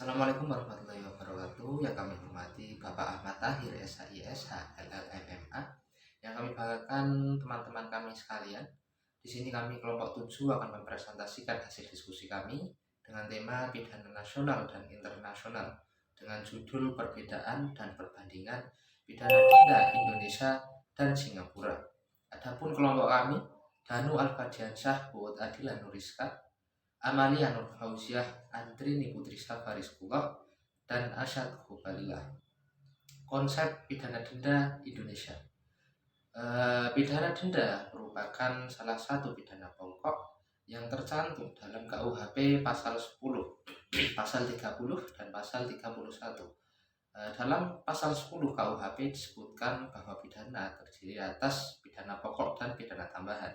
Assalamualaikum warahmatullahi wabarakatuh. Yang kami hormati Bapak Ahmad Tahir, SHISH, LLMMA. Yang kami banggakan teman-teman kami sekalian. Di sini kami kelompok 7 akan mempresentasikan hasil diskusi kami dengan tema pidana nasional dan internasional dengan judul perbedaan dan perbandingan pidana denda Indonesia dan Singapura. Adapun kelompok kami, Danu Al-Fadiansyah, Buat Adila Nuriska, Amalia Nur Fauziah, Andrini Putri Safariskullah, dan Asyad Ghubalillah. Konsep pidana denda Indonesia. Pidana denda merupakan salah satu pidana pokok yang tercantum dalam KUHP pasal 10, pasal 30 dan pasal 31. Dalam pasal 10 KUHP disebutkan bahwa pidana terdiri atas pidana pokok dan pidana tambahan.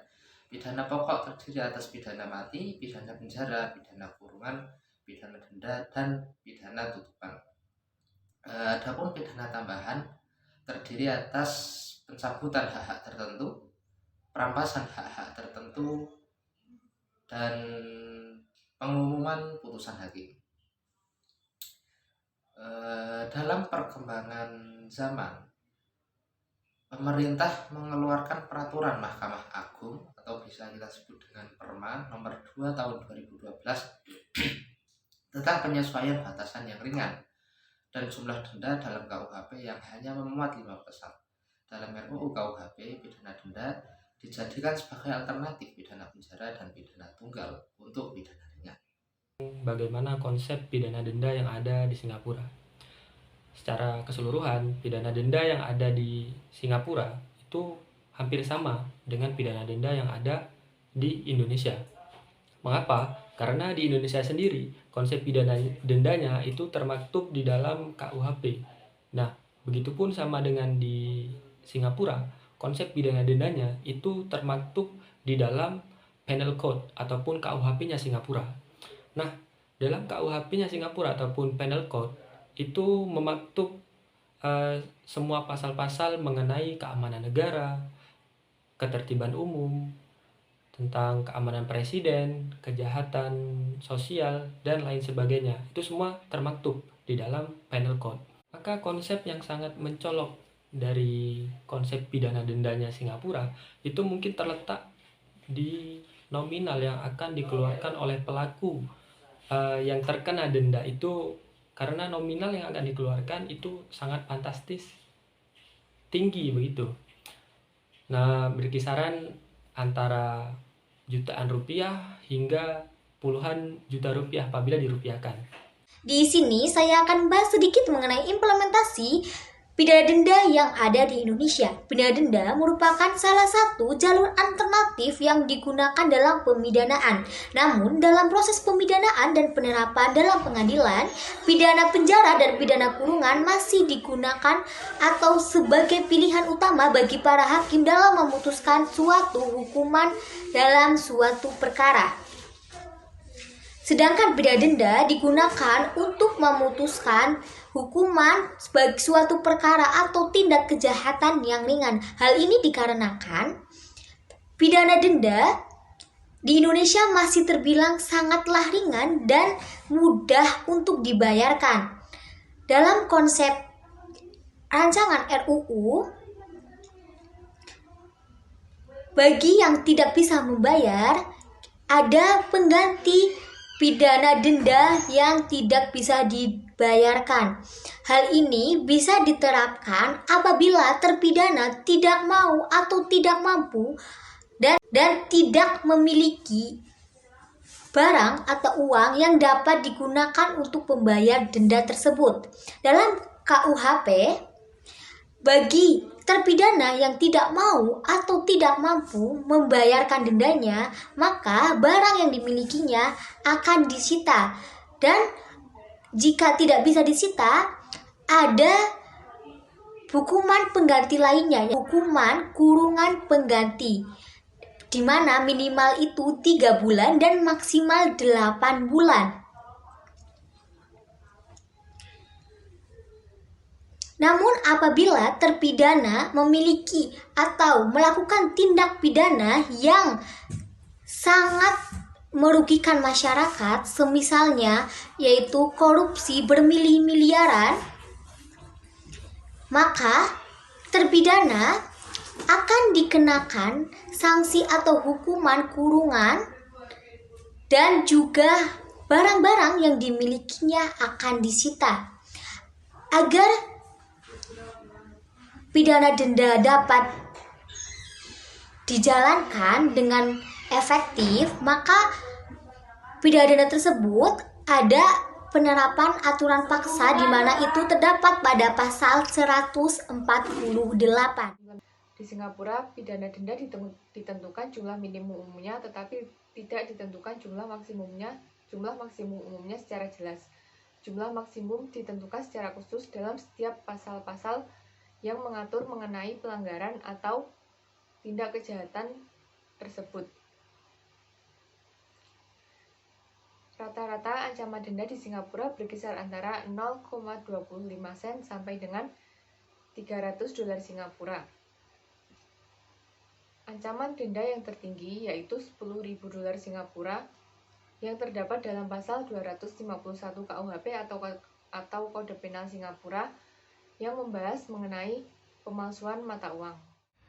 Pidana pokok terdiri atas pidana mati, pidana penjara, pidana kurungan, pidana denda, dan pidana tutupan. Adapun pidana tambahan terdiri atas pencabutan hak-hak tertentu, perampasan hak-hak tertentu, dan pengumuman putusan hakim. Dalam perkembangan zaman, pemerintah mengeluarkan peraturan Mahkamah Agung atau bisa kita sebut dengan Perma nomor 2 tahun 2012 tentang penyesuaian batasan yang ringan dan jumlah denda dalam KUHP yang hanya memuat 5 pasal. Dalam RUU KUHP, pidana denda dijadikan sebagai alternatif pidana penjara dan pidana tunggal untuk pidana ringan. Bagaimana konsep pidana denda yang ada di Singapura? Secara keseluruhan, pidana denda yang ada di Singapura itu hampir sama dengan pidana denda yang ada di Indonesia. Mengapa? Karena di Indonesia sendiri, konsep pidana dendanya itu termaktub di dalam KUHP. Nah, begitupun sama dengan di Singapura, konsep pidana dendanya itu termaktub di dalam Penal Code ataupun KUHP-nya Singapura. Nah, dalam KUHP-nya Singapura ataupun Penal Code itu memaktub semua pasal-pasal mengenai keamanan negara, ketertiban umum, tentang keamanan presiden, kejahatan sosial, dan lain sebagainya. Itu semua termaktub di dalam Penal Code. Maka konsep yang sangat mencolok dari konsep pidana dendanya Singapura itu mungkin terletak di nominal yang akan dikeluarkan oleh pelaku yang terkena denda itu, karena nominal yang akan dikeluarkan itu sangat fantastis tinggi begitu. Nah, berkisaran antara jutaan rupiah hingga puluhan juta rupiah apabila dirupiahkan. Di sini saya akan bahas sedikit mengenai implementasi pidana denda yang ada di Indonesia. Pidana denda merupakan salah satu jalur alternatif yang digunakan dalam pemidanaan. Namun, dalam proses pemidanaan dan penerapan dalam pengadilan, pidana penjara dan pidana kurungan masih digunakan atau sebagai pilihan utama bagi para hakim dalam memutuskan suatu hukuman dalam suatu perkara. Sedangkan pidana denda digunakan untuk memutuskan hukuman sebagai suatu perkara atau tindak kejahatan yang ringan. Hal ini dikarenakan pidana denda di Indonesia masih terbilang sangatlah ringan dan mudah untuk dibayarkan. Dalam konsep rancangan RUU, bagi yang tidak bisa membayar, ada pengganti pidana denda yang tidak bisa dibayarkan. Hal ini bisa diterapkan apabila terpidana tidak mau atau tidak mampu dan tidak memiliki barang atau uang yang dapat digunakan untuk membayar denda tersebut. Dalam KUHP, bagi terpidana yang tidak mau atau tidak mampu membayarkan dendanya, maka barang yang dimilikinya akan disita. Dan jika tidak bisa disita, ada hukuman pengganti lainnya, hukuman kurungan pengganti, di mana minimal itu 3 bulan dan maksimal 8 bulan. Namun apabila terpidana memiliki atau melakukan tindak pidana yang sangat merugikan masyarakat, semisalnya yaitu korupsi bermili-miliaran, maka terpidana akan dikenakan sanksi atau hukuman kurungan dan juga barang-barang yang dimilikinya akan disita. Agar pidana denda dapat dijalankan dengan efektif, maka pidana denda tersebut ada penerapan aturan paksa di mana itu terdapat pada pasal 148. Di Singapura, pidana denda ditentukan jumlah minimum umumnya, tetapi tidak ditentukan jumlah maksimum umumnya secara jelas. Jumlah maksimum ditentukan secara khusus dalam setiap pasal-pasal yang mengatur mengenai pelanggaran atau tindak kejahatan tersebut. Rata-rata ancaman denda di Singapura berkisar antara 0,25 sen sampai dengan $300 Singapura. Ancaman denda yang tertinggi yaitu $10.000 Singapura yang terdapat dalam pasal 251 KUHP atau Kode Penal Singapura yang membahas mengenai pemalsuan mata uang.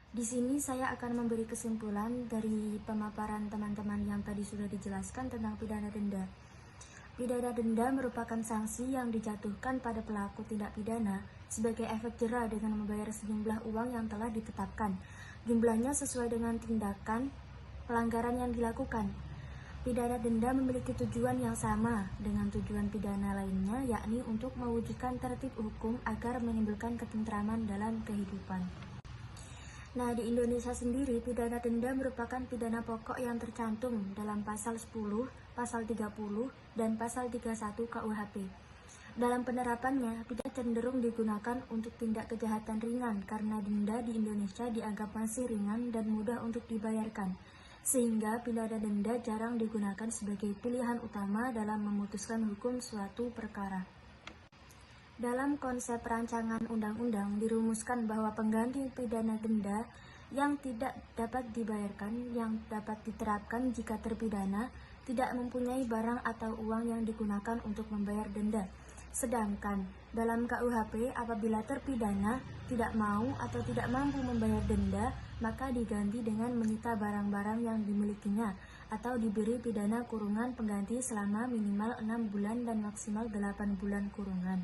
Di sini saya akan memberi kesimpulan dari pemaparan teman-teman yang tadi sudah dijelaskan tentang pidana denda. Pidana denda merupakan sanksi yang dijatuhkan pada pelaku tindak pidana sebagai efek jera dengan membayar sejumlah uang yang telah ditetapkan. Jumlahnya sesuai dengan tindakan pelanggaran yang dilakukan. Pidana denda memiliki tujuan yang sama dengan tujuan pidana lainnya, yakni untuk mewujudkan tertib hukum agar menimbulkan ketentraman dalam kehidupan. Nah, di Indonesia sendiri, pidana denda merupakan pidana pokok yang tercantum dalam pasal 10, pasal 30, dan pasal 31 KUHP. Dalam penerapannya, pidana cenderung digunakan untuk tindak kejahatan ringan karena denda di Indonesia dianggap masih ringan dan mudah untuk dibayarkan, sehingga pidana denda jarang digunakan sebagai pilihan utama dalam memutuskan hukum suatu perkara. Dalam konsep rancangan undang-undang dirumuskan bahwa pengganti pidana denda yang tidak dapat dibayarkan yang dapat diterapkan jika terpidana tidak mempunyai barang atau uang yang digunakan untuk membayar denda. Sedangkan dalam KUHP, apabila terpidana tidak mau atau tidak mampu membayar denda, maka diganti dengan menyita barang-barang yang dimilikinya atau diberi pidana kurungan pengganti selama minimal 6 bulan dan maksimal 8 bulan kurungan.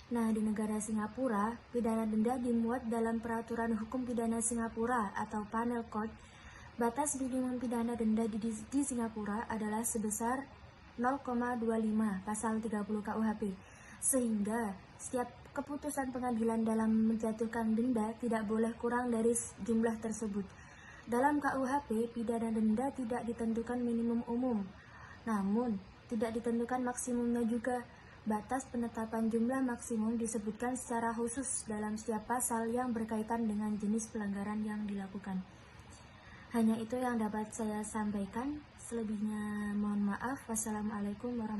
Nah, di negara Singapura, pidana denda dimuat dalam Peraturan Hukum Pidana Singapura atau Penal Code. Batas minimum pidana denda di Singapura adalah sebesar 0,25 pasal 30 KUHP, sehingga setiap keputusan pengadilan dalam menjatuhkan denda tidak boleh kurang dari jumlah tersebut. Dalam KUHP, pidana denda tidak ditentukan minimum umum, namun tidak ditentukan maksimumnya juga. Batas penetapan jumlah maksimum disebutkan secara khusus dalam setiap pasal yang berkaitan dengan jenis pelanggaran yang dilakukan. Hanya itu yang dapat saya sampaikan. Selebihnya mohon maaf. Wassalamualaikum warahmatullahi wabarakatuh.